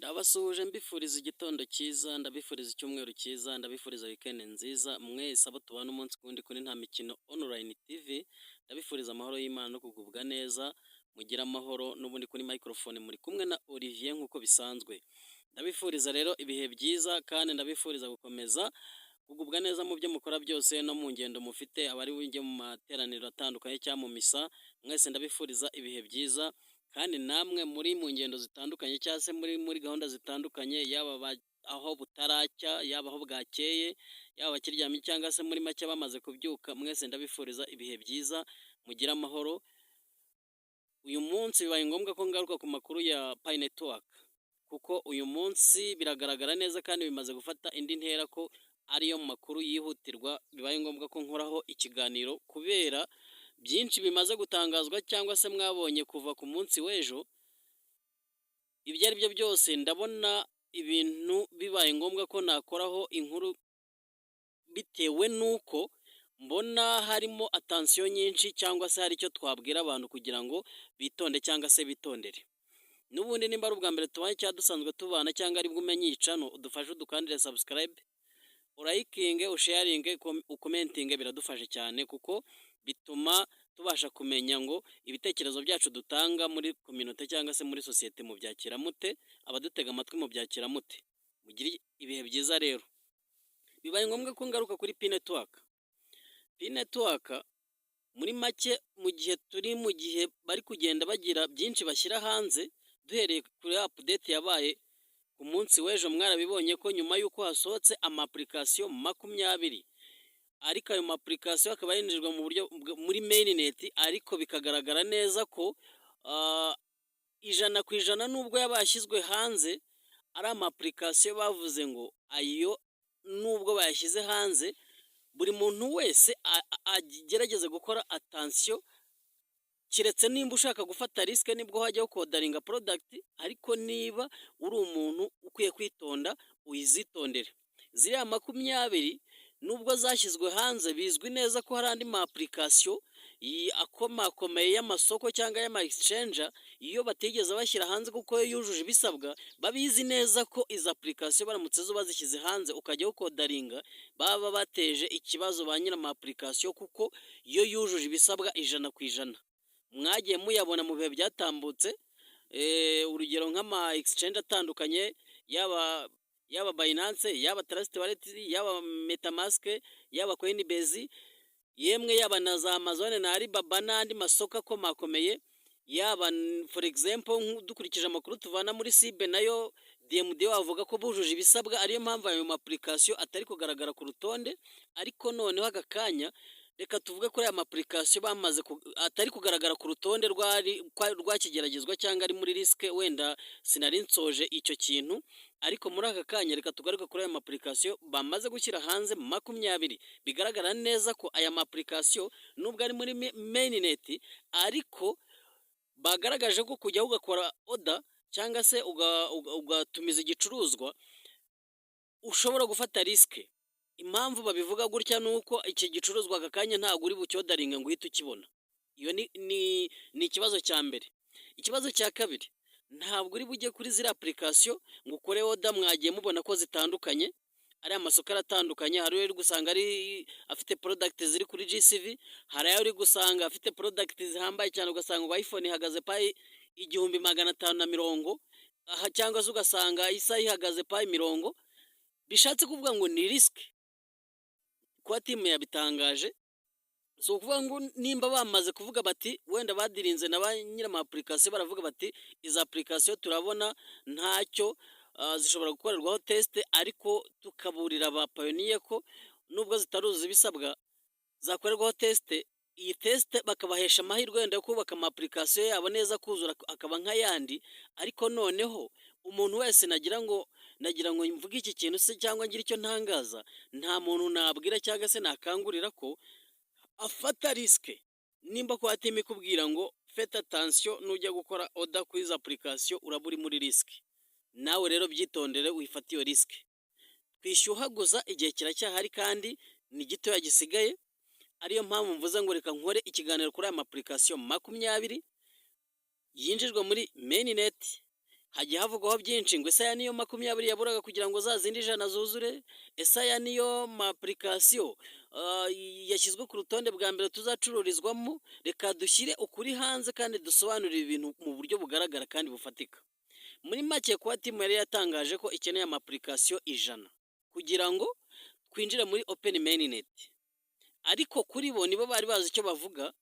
Ndabasuhuje mbifuriza igitondo cyiza, ndabifuriza icyumweru cyiza, ndabifuriza weekend nziza, mwese abo tubana umunsi ku wundi kuri Nta Mikino Online TV, ndabifuriza amahoro y'Imana no kugubwa neza, mugire amahoro n'ubundi kuri microphone muri kumwe na Olivier nk'uko bisanzwe. Ndabifuriza rero ibihe byiza kandi ndabifuriza gukomeza kugubwa neza mu byo mukora byose no mu ngendo mufite, abari bujye mu materaniro atandukanye cyangwa mu misa, mwese ndabifuriza ibihe byiza. Kandi namwe muri mu ngendo zitandukanye cyangwa se muri gahunda zitandukanye, yaba aho butaracya, yaba aho bwakeye, yaba bakiryamye cyangwa se muri make bamaze kubyuka, mwese ndabifuriza ibihe byiza, mugire amahoro. Uyu munsi bibaye ngombwa ko ngaruka ku makuru ya Pi Network, kuko uyu munsi biragaragara neza kandi bimaze gufata indi ntera ko ariyo makuru yihutirwa, bibaye ngombwa ko nkoraho ikiganiro kubera byinshi bimaze gutangazwa cyangwa se mwabonye kuva ku munsi w'ejo. Ibyo ari byo byose ndabona ibintu bibaye ngombwa ko nakoraho inkuru, bitewe n'uko mbona harimo atansiyo nyinshi cyangwa se hari icyo twabwira abantu kugira ngo bitonde cyangwa se bitondere. N'ubundi nimba ari ubwa mbere tubanye cyangwa dusanzwe tubana cyangwa aribwo umenye iyi channel, udufashe udukandire subscribe, urayikinge, usharinge, ukomentinge, biradufasha cyane kuko bituma tubasha kumenya ngo ibitekerezo byacu dutanga muri community cyangwa se muri sosiyete mu byakira mute, abadutega amatwi mu byakira mute. Mugire ibihe byiza rero. Bibaye ngombwa ko ngaruka kuri Pi Network. Pi Network muri make mu gihe bari kugenda bagira byinshi bashyira hanze, duhereye kuri update yabaye ku munsi w'ejo, mwarabibonye ko nyuma y'uko hasohotse application 20, ariko ayo application akaba yinjirwa mu buryo muri mainnet, ariko bikagaragara neza ko 100% nubwo yabashyizwe hanze ari application bavuze ngo ayo nubwo bayashyize hanze, buri muntu wese agerageze gukora attention, kiretse nimba ushaka gufata risk nibwo hajyaho kodaringa product, ariko niba uri umuntu ukwiye kwitonda uyizitondere. Ziriya 20 nubwo zashyizwe hanze, bizwi neza ko hari andi application akomakomeye y'amasoko cyangwa y'ama exchanger, iyo batigeze bashyira hanze kuko yujuje ibisabwa, babizi neza ko izo application baramutse zo bazishyize hanze ukajyaho kodaringa, baba bateje ikibazo ba nyira ama application kuko iyo yujuje ibisabwa 100%. Mwagiye muyabona mu bihe byatambutse, urugero nk'ama exchange atandukanye, yaba Binance, yaba Trust Wallet, yaba MetaMask, yaba Coinbase, yemwe yaba na za Amazon na Alibaba n'andi masoko akomakomeye, yaba for example dukurikije amakuru tuvana muri Sibe nayo DMD avuga ko bujuje ibisabwa, ariyo mpamvu ayo application atari kugaragara ku rutonde. Ariko noneho agakanya reka tuvuge ko aya application bamaze atari kugaragara ku rutonde rwakigeragezwa cyangwa ari muri risk, wenda sinari nsoje icyo kintu, ariko muri aka kanya reka tugaruke kuri aya application bamaze gushyira hanze 20. Bigaragara neza ko aya application nubwo ari muri mainnet, ariko bagaragaje ko kujya ugakora order cyangwa se ugatumiza igicuruzwa ushobora gufata risk. Impamvu babivuga gutya nuko iki gicuruzwa akakanya ntabwo uri bucyodaringa ngo uhite ukibona. Iyo ni ikibazo cya mbere. Ikibazo cya kabiri, ntabwo uri bujye kuri ziriya application ngo ukore order, mwagiye mubona ko zitandukanye, ari amasoko aratandukanye. Hari uri gusanga ari afite product ziri kuri GCV, hari ayo uri gusanga afite product zihambaye cyane, ugasanga ngo iPhone ihagaze Pi 1550, cyangwa se ugasanga isa ihagaze Pi 10. Bishatse kuvuga ngo ni risk. Kwa timu yabitangaje, so kuvuga ngo nimba bamaze kuvuga bati wenda badirinze na ba nyira application, baravuga bati iza application turabona ntacyo zishobora gukorerwaho test, ariko tukaburira ba pioneer ko nubwo zitaruzi ibisabwa zakorerwaho test, iyi test bakabahesha amahirwe wenda yo kubaka ama application yabo neza kuzura akaba nk'ayandi. Ariko noneho umuntu wese nagira ngo mvuge iki kintu se cyangwa ngira icyo ntangaza, nta muntu nabwira cyangwa se nakangurira ko afata risk. Nimba ko atimi kubwira ngo fata attention nujya gukora order kuri izo application, uraburi muri risk. Nawe rero byitondere wifata iyo risk. Twishyuhaguza igihe kiracyahari kandi ni gito yagisigaye, ariyo mpamvu mvuze ngo reka nkore ikiganiro kuri aya application 20 yinjijwe muri mainnet, hagiye havugwaho byinshi ngo ese aya niyo 20 yaburaga kugira ngo za zindi 100 zuzure, ese aya niyo application yashyizwe ku rutonde bwa mbere tuzacururizwamo. Reka dushyire ukuri hanze kandi dusobanurire ibintu mu buryo bugaragara kandi bufatika. Muri make kuba timu yari yatangaje ko ikeneye application 100 kugira ngo twinjire muri open mainnet, ariko kuri bo nibo bari bazi icyo bavuga,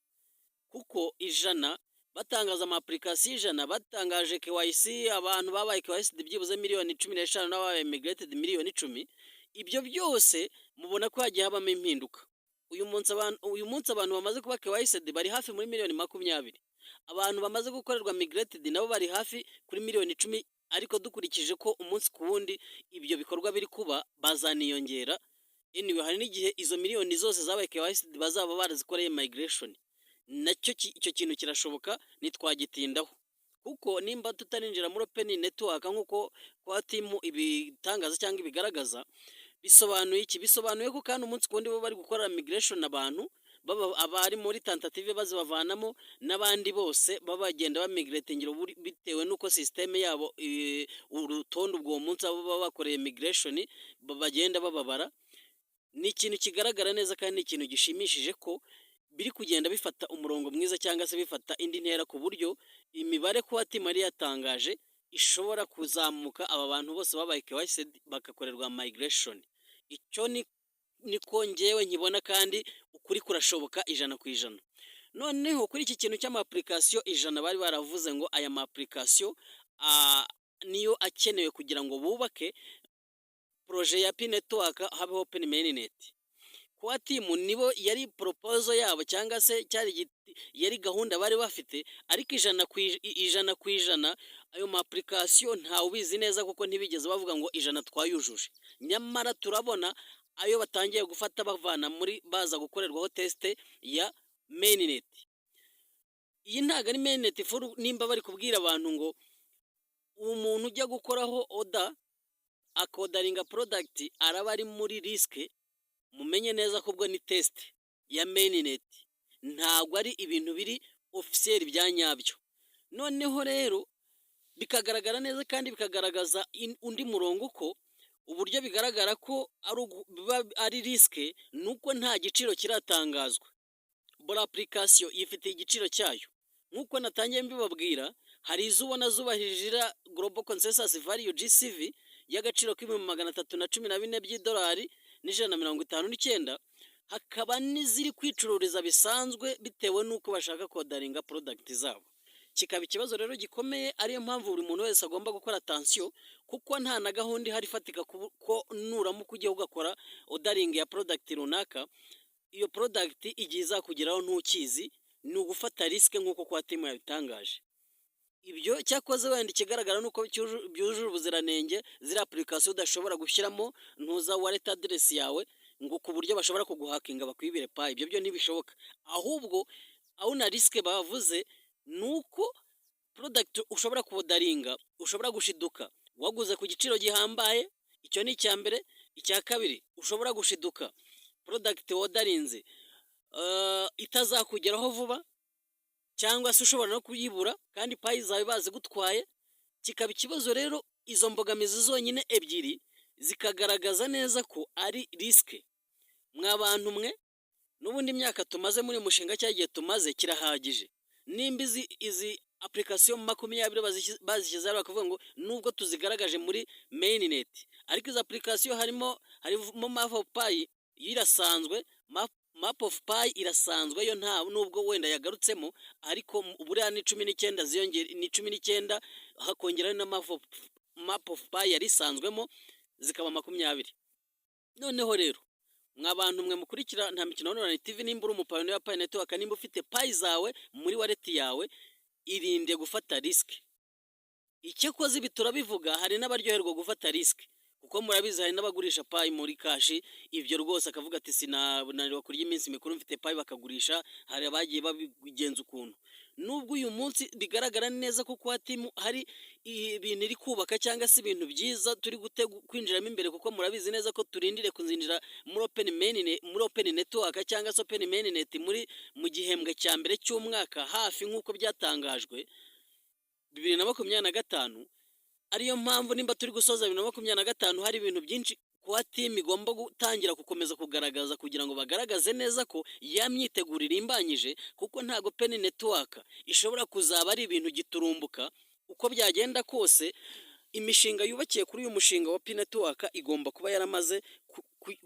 kuko 100 batangaza application 100 batangaje KYC, abantu babaye KYC byibuze miliyoni 15 n'ababaye migrated miliyoni 10. Ibyo byose mubona ko hagiye habamo impinduka. Uyu munsi abantu bamaze kuba KYC bari hafi muri miliyoni 20. Abantu bamaze gukorerwa migrated nabo bari hafi kuri miliyoni 10, ariko dukurikije ko umunsi ku wundi ibyo bikorwa biri kuba bazaniyongera. Anyway, hari n'igihe izo miliyoni zose zabaye KYC bazaba barazikoreye migration. Nacyo icyo kintu kirashoboka, nitwagitindaho, kuko nimba tutarinjira muri open network nk'uko kwa timu ibitangaza cyangwa ibigaragaza, bisobanuye iki? Bisobanuye ko kandi umunsi kundi bo bari gukora migration abantu abari muri tentative bazibavanamo, n'abandi bose babagenda bamigratingira bitewe nuko system yabo urutonde ubwo munsi abo baba bakoreye migration bagenda bababara. Ni ikintu kigaragara neza kandi ni ikintu gishimishije ko biri kugenda bifata umurongo mwiza cyangwa se bifata indi ntera, ku buryo imibare kuba timu yari yatangaje ishobora kuzamuka, aba bantu bose babaye KYC bagakorerwa migration. Icyo niko ngewe nkibona kandi ukuri kurashoboka 100%. Noneho kuri iki kintu cy'amapplication 100 bari baravuze ngo aya application niyo akenewe kugira ngo bubake projet ya P-Network habeho open mainnet. Kwa timu nibo yari proposal yabo cyangwa se yari gahunda bari bafite, ariko 100% ayo application ntawe ubizi neza kuko ntibigeze bavuga ngo 100 twayujuje. Nyamara turabona ayo batangiye gufata bavana muri baza gukorerwaho test ya mainnet. Iyi ntago ari mainnet nimba bari kubwira abantu ngo umuntu ujya gukoraho order akodaringa product araba ari muri risk, mumenye neza ko ubwo ni test ya mainnet, ntago ari ibintu biri officiel bya nyabyo. Noneho rero bikagaragara neza kandi bikagaragaza undi murongo ko uburyo bigaragara ko ari risk nuko nta giciro kiratangazwa. Buri application ifite igiciro cyayo, nkuko natangiye mbibabwira. Hari izubona zubahirira Global Consensus Value GCV y'agaciro $314 by'idolari $159, hakaba n'iziri kwicururiza bisanzwe bitewe nuko bashaka kodaringa product zabo. Kikaba ikibazo rero gikomeye, ariyo mpamvu buri muntu wese agomba gukora attention, kuko nta na gahunda hari fatika ko nuramuka ugiye ugakora ordering ya product runaka, iyo product igiye izakugeraho ntukizi, ni ugufata risk nkuko kwa timu yabitangaje. Ibyo cyakoze wenda ikigaragara nuko byujuje ubuziranenge, ziri application udashobora gushyiramo ntuza wallet address yawe ngo ku buryo bashobora kuguhakinga bakwibire payi. Ibyo ntibishoboka, ahubwo aho na risk bavuze nuko product ushobora kubodaringa, ushobora gushiduka waguze ku giciro gihambaye. Icyo ni icya mbere. Icya kabiri, ushobora gushiduka product wodarinze itazakugeraho vuba, cyangwa se ushobora no kuyibura kandi payi zawe bazi gutwaye. Kikaba ikibazo rero, izo mbogamizi zonyine ebyiri zikagaragaza neza ko ari risk. Mwabantu mwe n'ubundi imyaka tumaze muri mushinga cyagiye tumaze kirahagije. Nimba izi application 20 bazishyize bakavuga ngo nubwo tuzigaragaje muri mainnet, ariko izi application harimo map of pi irasanzwe, map of pi irasanzwe yo nta nubwo wenda yagarutsemo, ariko buriya ni 19 ziyongera ni 19 hakongeraho na map of pi yari isanzwemo zikaba 20. Noneho rero mwabantu mwe mukurikira nta mikino online TV, nimba uri umupayone wa P-Network, nimba ufite payi zawe muri wallet yawe, irinde gufata risk. Icyakoze ibi turabivuga, hari n'abaryoherwa gufata risk, kuko murabizi hari n'abagurisha payi muri kashi. Ibyo rwose akavuga ati sinanirwa kurya iminsi mikuru mfite payi, bakagurisha. Hari abagiye babigenza ukuntu. Nubwo uyu munsi bigaragara neza ko kwa timu hari ibintu iri kubaka cyangwa se ibintu byiza turi kwinjiramo imbere, kuko murabizi neza ko turindire kuzinjira muri open network cyangwa se open mainnet mu gihembwe cya mbere cy'umwaka hafi nk'uko byatangajwe 2025. ariyo mpamvu nimba turi gusoza 2025 hari ibintu byinshi kuba timu igomba gutangira gukomeza kugaragaza kugira ngo bagaragaze neza ko ya myiteguro irimbanyije, kuko ntago Penny Network ishobora kuzaba ari ibintu giturumbuka. Uko byagenda kose imishinga yubakiye kuri uyu mushinga wa Penny Network igomba kuba yaramaze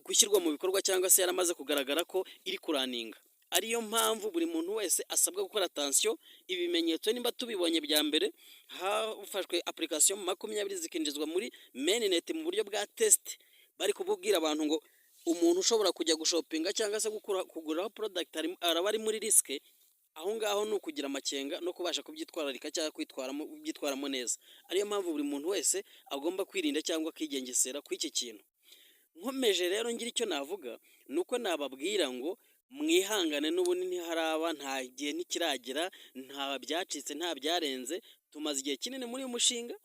gushyirwa mu bikorwa cyangwa se yaramaze kugaragara ko iri kuraninga. Ariyo mpamvu buri muntu wese asabwa gukora attention. Ibimenyetso nimba tubibonye bya mbere, hafashwe application 20 zikinjizwa muri mainnet mu buryo bwa test, bari kububwira abantu ngo umuntu ushobora kujya gushopinga cyangwa se kuguraho product araba ari muri risk. Aho ngaho ni ukugira amakenga no kubasha kubyitwararika cyangwa byitwaramo neza. Ariyo mpamvu buri muntu wese agomba kwirinda cyangwa kwigengesera kw'iki kintu. Nkomeje rero ngira icyo navuga nuko nababwira ngo mwihangane n'ubundi ntiharaba, nta gihe ntikiragera, nta byacitse, nta byarenze. Tumaze igihe kinini muri uyu mushinga,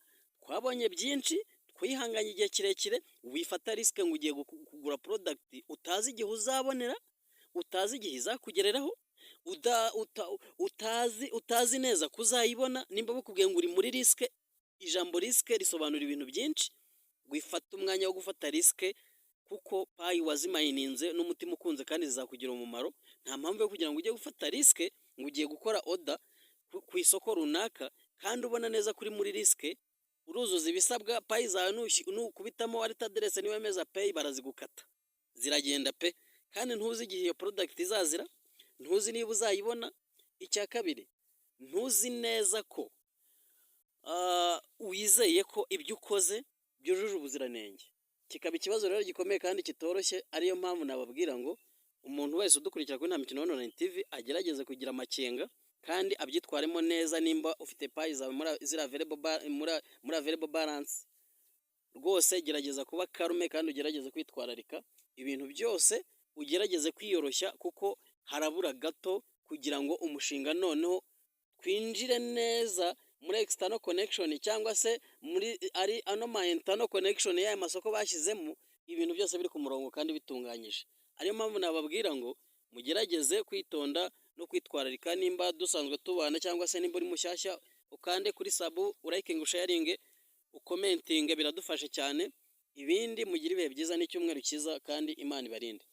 twabonye byinshi, twihanganye igihe kirekire. Wifata risk ngo ugiye kugura product utazi igihe uzabonera, utazi igihe izakugereraho, utazi neza kuzayibona. Nimba bakubwiye ngo uri muri risk, ijambo risk risobanura ibintu byinshi. Wifata umwanya wo gufata risk, kuko payi wazimayininze n'umutima ukunze kandi zizakugira umumaro. Nta mpamvu yo kugira ngo ujye gufata risk ngo ugiye gukora order ku isoko runaka kandi ubona neza kuri muri risk. Uruzuza ibisabwa, payi zawe nukubitamo wallet address niwemeza pay barazigukata, ziragenda pe. Kandi ntuzi igihe iyo product izazira, ntuzi niba uzayibona. Icya kabiri, ntuzi neza ko wizeye ko ibyo ukoze byujuje ubuziranenge, kikaba ikibazo rero gikomeye kandi kitoroshye. Ariyo mpamvu nababwira ngo umuntu wese udukurikira kuri Nta Mikino Online TV agerageze kugira amakenga kandi abyitwaremo neza. Nimba ufite payi zawe muri available balance, rwose gerageza kuba karume kandi ugerageze kwitwararika ibintu byose, ugerageze kwiyoroshya, kuko harabura gato kugira ngo umushinga noneho twinjire neza muri external connection cyangwa se muri ari ma internal connection y'aya masoko bashyizemo, ibintu byose biri ku murongo kandi bitunganyije. Ariyo mpamvu nababwira ngo mugerageze kwitonda no kwitwararika. Nimba dusanzwe tubana cyangwa se nimba uri mushyashya, ukande kuri sub, urayikinga, usharinge, ukomentinge, biradufasha cyane. Ibindi mugire ibihe byiza n'icyumweru cyiza kandi Imana ibarinde.